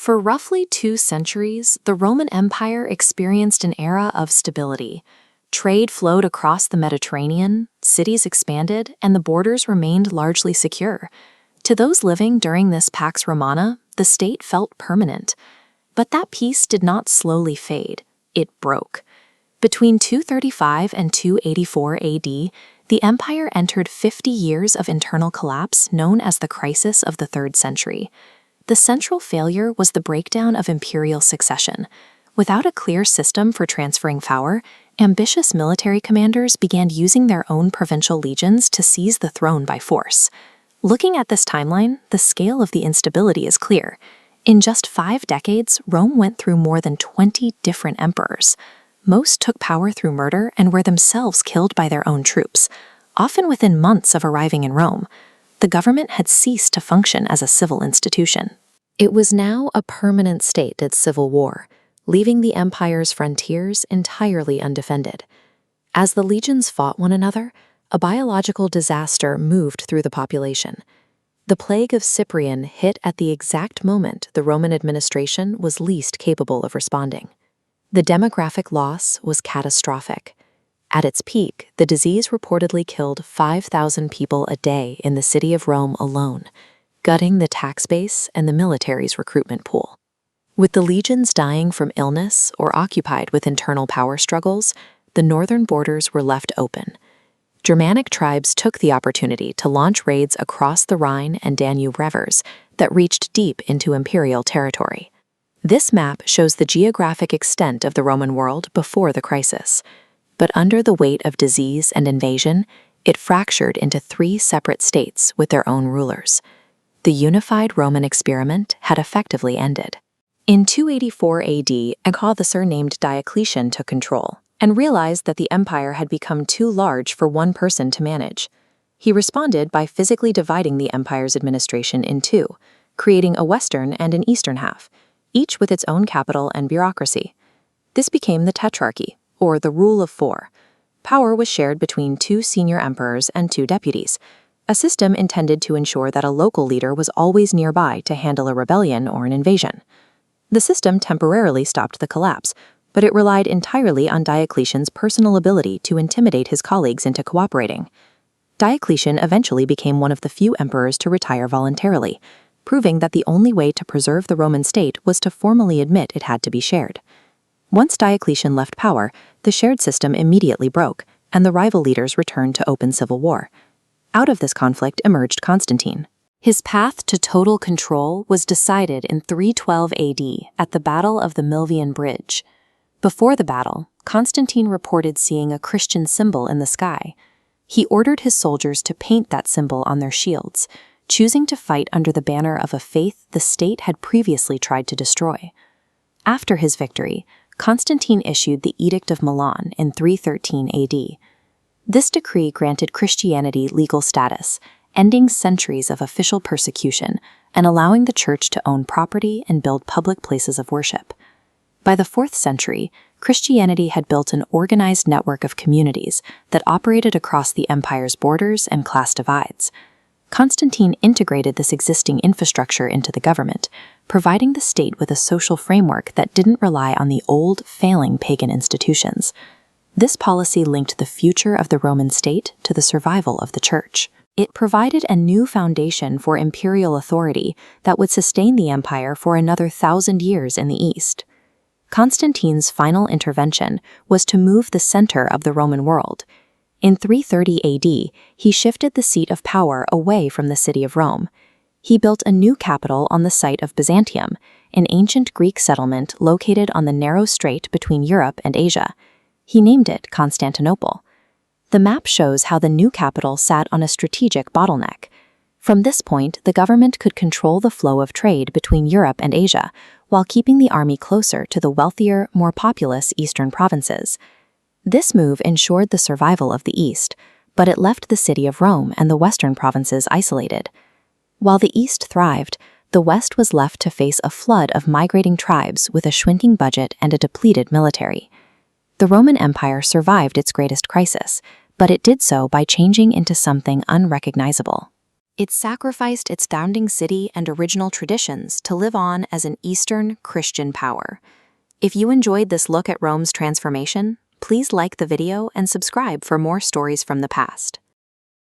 For roughly 2 centuries, the Roman Empire experienced an era of stability. Trade flowed across the Mediterranean, cities expanded, and the borders remained largely secure. To those living during this Pax Romana, the state felt permanent. But that peace did not slowly fade. It broke. Between 235 and 284 AD, the empire entered 50 years of internal collapse known as the Crisis of the 3rd Century. The central failure was the breakdown of imperial succession. Without a clear system for transferring power, ambitious military commanders began using their own provincial legions to seize the throne by force. Looking at this timeline, the scale of the instability is clear. In just 5 decades, Rome went through more than 20 different emperors. Most took power through murder and were themselves killed by their own troops, often within months of arriving in Rome. The government had ceased to function as a civil institution. It was now a permanent state at civil war, leaving the empire's frontiers entirely undefended. As the legions fought one another, a biological disaster moved through the population. The plague of Cyprian hit at the exact moment the Roman administration was least capable of responding. The demographic loss was catastrophic. At its peak, the disease reportedly killed 5,000 people a day in the city of Rome alone, gutting the tax base and the military's recruitment pool. With the legions dying from illness or occupied with internal power struggles, the northern borders were left open. Germanic tribes took the opportunity to launch raids across the Rhine and Danube rivers that reached deep into imperial territory. This map shows the geographic extent of the Roman world before the crisis. But under the weight of disease and invasion, it fractured into 3 separate states with their own rulers. The unified Roman experiment had effectively ended. In 284 AD, an officer named Diocletian took control and realized that the empire had become too large for one person to manage. He responded by physically dividing the empire's administration in 2, creating a western and an eastern half, each with its own capital and bureaucracy. This became the Tetrarchy, or the Rule of 4. Power was shared between 2 senior emperors and 2 deputies, a system intended to ensure that a local leader was always nearby to handle a rebellion or an invasion. The system temporarily stopped the collapse, but it relied entirely on Diocletian's personal ability to intimidate his colleagues into cooperating. Diocletian eventually became one of the few emperors to retire voluntarily, proving that the only way to preserve the Roman state was to formally admit it had to be shared. Once Diocletian left power, the shared system immediately broke, and the rival leaders returned to open civil war. Out of this conflict emerged Constantine. His path to total control was decided in 312 AD at the Battle of the Milvian Bridge. Before the battle, Constantine reported seeing a Christian symbol in the sky. He ordered his soldiers to paint that symbol on their shields, choosing to fight under the banner of a faith the state had previously tried to destroy. After his victory, Constantine issued the Edict of Milan in 313 AD. This decree granted Christianity legal status, ending centuries of official persecution and allowing the church to own property and build public places of worship. By the 4th century, Christianity had built an organized network of communities that operated across the empire's borders and class divides. Constantine integrated this existing infrastructure into the government, providing the state with a social framework that didn't rely on the old, failing pagan institutions. This policy linked the future of the Roman state to the survival of the church. It provided a new foundation for imperial authority that would sustain the empire for another 1,000 years in the east. Constantine's final intervention was to move the center of the Roman world. In 330 AD, he shifted the seat of power away from the city of Rome. He built a new capital on the site of Byzantium, an ancient Greek settlement located on the narrow strait between Europe and Asia. He named it Constantinople. The map shows how the new capital sat on a strategic bottleneck. From this point, the government could control the flow of trade between Europe and Asia, while keeping the army closer to the wealthier, more populous eastern provinces. This move ensured the survival of the East, but it left the city of Rome and the western provinces isolated. While the East thrived, the West was left to face a flood of migrating tribes with a shrinking budget and a depleted military. The Roman Empire survived its greatest crisis, but it did so by changing into something unrecognizable. It sacrificed its founding city and original traditions to live on as an Eastern Christian power. If you enjoyed this look at Rome's transformation, please like the video and subscribe for more stories from the past.